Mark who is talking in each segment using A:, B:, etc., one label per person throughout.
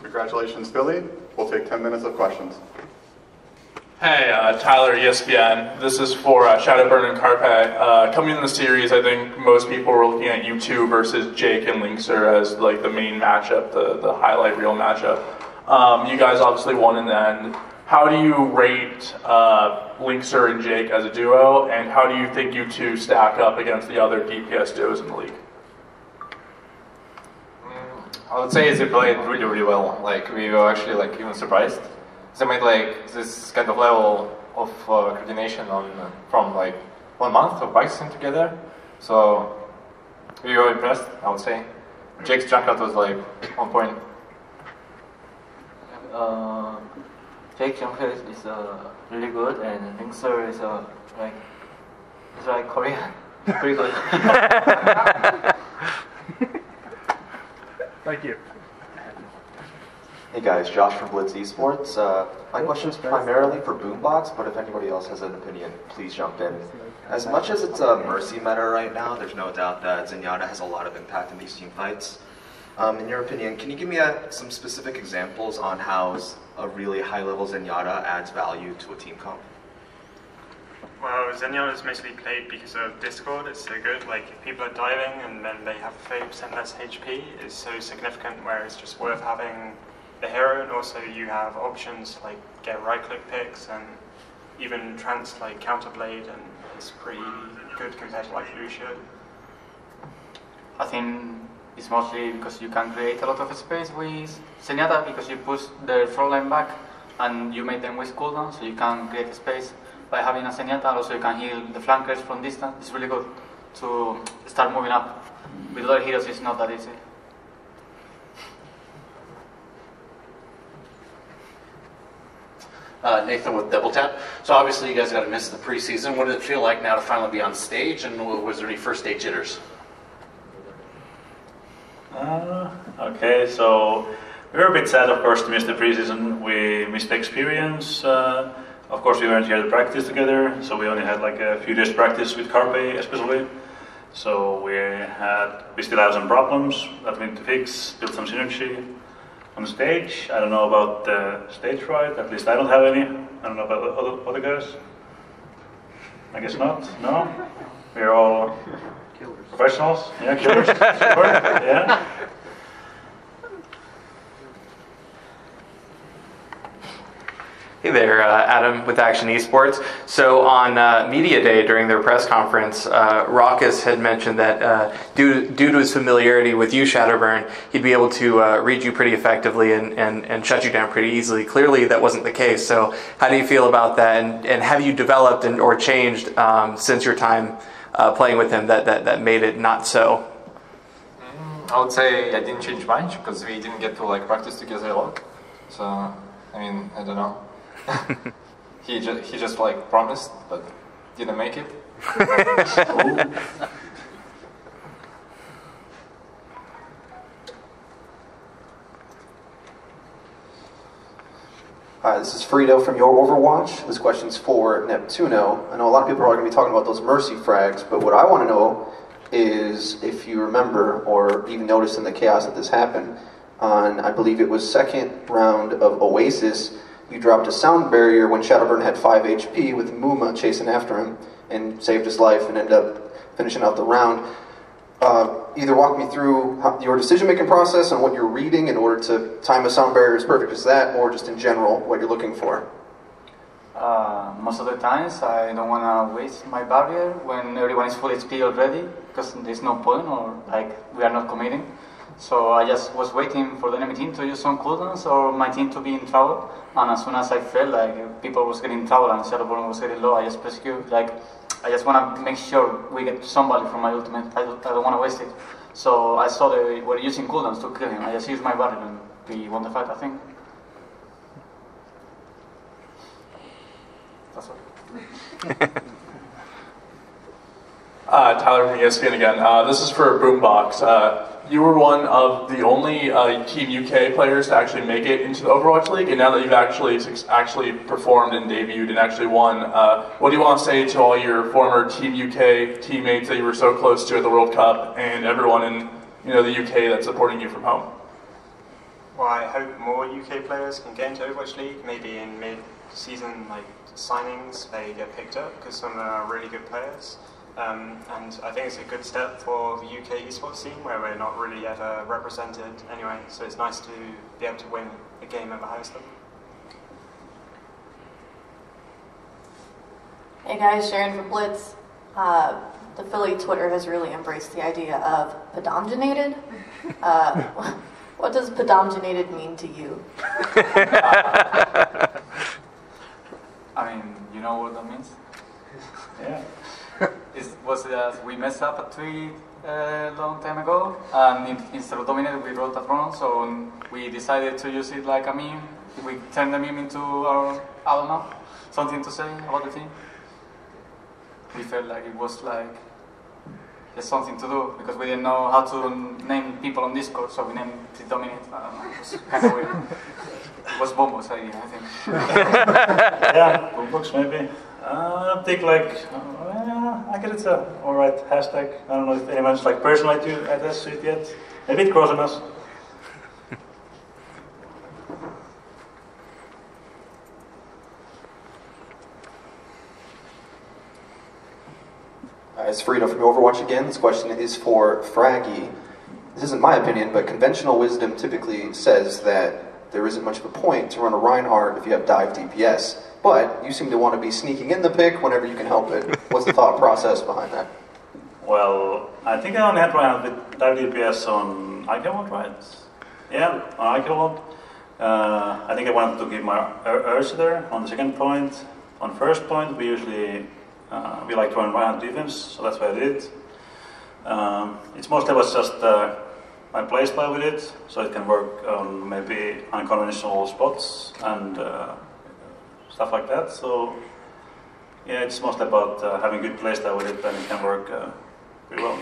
A: Congratulations, Philly. We'll take 10 minutes of questions.
B: Hey, Tyler, ESPN. This is for Shadowburn and Carpe. Coming in the series, I think most people were looking at you two versus Jake and Linkser as like the main matchup, the highlight reel matchup. You guys obviously won in the end. How do you rate Linkser and Jake as a duo, and how do you think you two stack up against the other DPS duos in the league?
C: I would say they played really, really well. Like, we were actually like even surprised. They made like this kind of level of coordination from like 1 month of practicing together. So we were impressed, I would say. Jake's jump out was like on point.
D: Jake's jump out is really good, and Linkser is like Korean, pretty good.
E: Thank you.
F: Hey guys, Josh from Blitz Esports. My question's primarily for Boombox, but if anybody else has an opinion, please jump in. As much as it's a Mercy meta right now, there's no doubt that Zenyatta has a lot of impact in these team fights. In your opinion, can you give me some specific examples on how a really high-level Zenyatta adds value to a team comp?
G: Well, Zenyatta is mostly played because of Discord. It's so good. Like, if people are diving and then they have 30% less HP, it's so significant where it's just worth having the hero, and also you have options like get right-click picks and even trans like Counterblade, and it's pretty good compared to like Lucio.
D: I think it's mostly because you can create a lot of space with Zenyatta, because you push the front line back and you make them waste cooldown, so you can create space by having a Zenyatta. Also you can heal the flankers from distance. It's really good to start moving up. With other heroes it's not that easy.
H: Nathan with Double Tap. So obviously you guys got to miss the preseason. What did it feel like now to finally be on stage, and was there any first day jitters?
I: Okay, so we were a bit sad, of course, to miss the preseason. We missed the experience. Of course, we weren't here to practice together, so we only had like a few days practice with Carpe especially. So we still have some problems that we need to fix, build some synergy. On the stage, I don't know about the stage fright, at least I don't have any. I don't know about other guys. I guess not, no? We're all professionals, yeah, killers, sure, yeah.
J: Hey there, Adam with Action Esports. So on Media Day during their press conference, Raucus had mentioned that due to his familiarity with you, Shadowburn, he'd be able to read you pretty effectively and shut you down pretty easily. Clearly that wasn't the case, so how do you feel about that, and have you developed or changed since your time playing with him that made it not so?
C: I would say I didn't change much, because we didn't get to like practice together a lot. So, I mean, I don't know. he just like promised, but didn't make it.
K: Hi, this is Frito from Your Overwatch. This question's for Neptuno. I know a lot of people are going to be talking about those Mercy frags, but what I want to know is if you remember or even noticed in the chaos that this happened on, I believe it was second round of Oasis. You dropped a sound barrier when Shadowburn had 5 HP with Muma chasing after him and saved his life and ended up finishing out the round. Either walk me through your decision-making process and what you're reading in order to time a sound barrier as perfect as that, or just in general, what you're looking for.
D: Most of the times I don't want to waste my barrier when everyone is full HP already, because there's no point, or like we are not committing. So I just was waiting for the enemy team to use some cooldowns or my team to be in trouble. And as soon as I felt like people was getting in trouble and Shadowburn was getting low, I just pressed Q. Like, I just want to make sure we get some value from my ultimate. I don't want to waste it. So I saw they were using cooldowns to kill him. I just used my barrier and we won the fight, I think. That's all.
B: Tyler from ESPN again. This is for Boombox. You were one of the only Team UK players to actually make it into the Overwatch League, and now that you've actually performed and debuted and actually won, what do you want to say to all your former Team UK teammates that you were so close to at the World Cup, and everyone in the UK that's supporting you from home?
G: Well, I hope more UK players can get into Overwatch League. Maybe in mid-season signings they get picked up because some of them are really good players. And I think it's a good step for the UK esports scene where we're not really ever represented anyway. So it's nice to be able to win a game at the highest level.
E: Hey guys, Sharon from Blitz. The Philly Twitter has really embraced the idea of pedomgenated. What does pedomgenated mean to you?
D: I mean, you know what that means?
C: Yeah.
D: We messed up a tweet a long time ago, and instead of dominated, we wrote that wrong, so we decided to use it like a meme. We turned the meme into our, I don't know, something to say about the team. We felt like it was like there's something to do because we didn't know how to name people on Discord, so we named it Dominate. I don't know, it was kind of weird. It was Boombox idea, I think.
I: Yeah, Boombox maybe. I think I guess it's a alright hashtag. I don't know if anyone's personally to attach to it yet. A bit cross on us.
K: It's Frida from Overwatch again. This question is for Fragi. This isn't my opinion, but conventional wisdom typically says that there isn't much of a point to run a Reinhardt if you have dive DPS. But you seem to want to be sneaking in the pick whenever you can help it. What's the thought process behind that?
I: Well, I think I only had Reinhardt with dive DPS on Icon, right? Yeah, on Icon. I think I wanted to give my Urge there on the second point. On first point, we usually we like to run Reinhardt defense, so that's what I did. It's mostly was just my playstyle with it, so it can work on maybe unconventional spots and stuff like that. So yeah, it's mostly about having good playstyle with it, and it can work pretty well.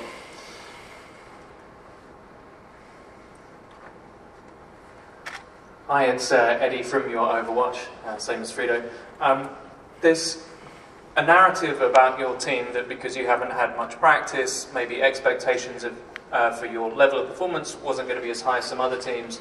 J: Hi, it's Eddie from your Overwatch, same as Frito. There's a narrative about your team that because you haven't had much practice, maybe expectations for your level of performance wasn't going to be as high as some other teams.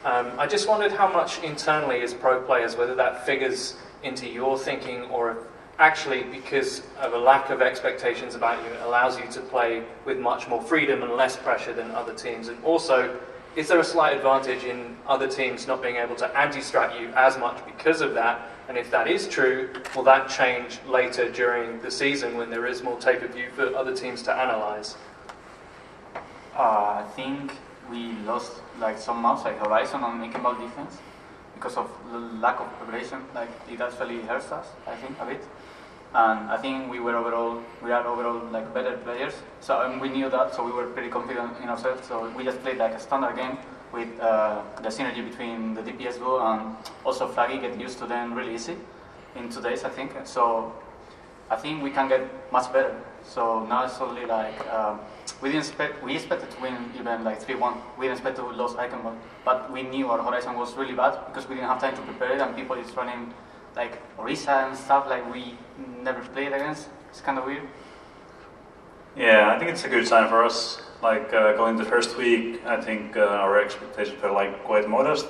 J: I just wondered how much internally as pro players, whether that figures into your thinking or if actually because of a lack of expectations about you, it allows you to play with much more freedom and less pressure than other teams. And also, is there a slight advantage in other teams not being able to anti-strat you as much because of that? And if that is true, will that change later during the season when there is more tape-of-view for other teams to analyze?
D: I think we lost some maps like Horizon on making ball defense because of the lack of preparation. It actually hurts us, I think, a bit. And I think we are overall better players. So we knew that, so we were pretty confident in ourselves. So we just played a standard game with the synergy between the DPS duo and also Fragi get used to them really easy in 2 days, I think. So I think we can get much better. So now it's only we expected to win even 3-1. We didn't expect to lose Icon Ball, but we knew our Horizon was really bad because we didn't have time to prepare it, and people is running Orisa and stuff we never played against. It's kind of weird.
I: Yeah, I think it's a good sign for us. Going the first week, I think our expectations were quite modest.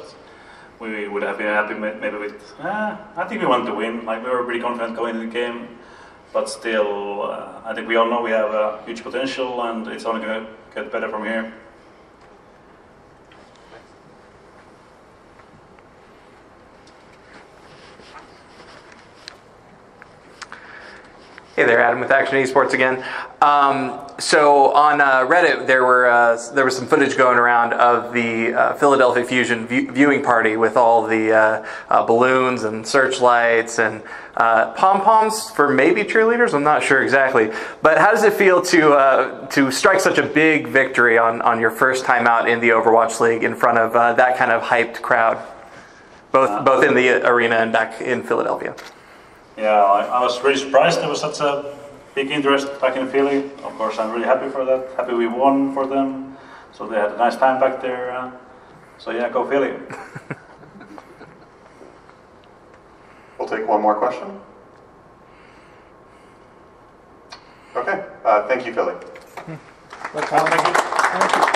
I: We would have been happy maybe with. I think we wanted to win. We were pretty confident going into the game, but still, I think we all know we have huge potential, and it's only going to get better from here.
J: Hey there, Adam with Akshon Esports again. So on Reddit, there was some footage going around of the Philadelphia Fusion viewing party with all the balloons and searchlights and pom-poms for maybe cheerleaders. I'm not sure exactly. But how does it feel to strike such a big victory on your first time out in the Overwatch League in front of that kind of hyped crowd, both in the arena and back in Philadelphia?
I: Yeah, I was really surprised there was such a big interest back in Philly. Of course, I'm really happy for that. Happy we won for them. So they had a nice time back there. So yeah, go Philly.
A: We'll take one more question. Okay, thank you, Philly.
I: Thank you.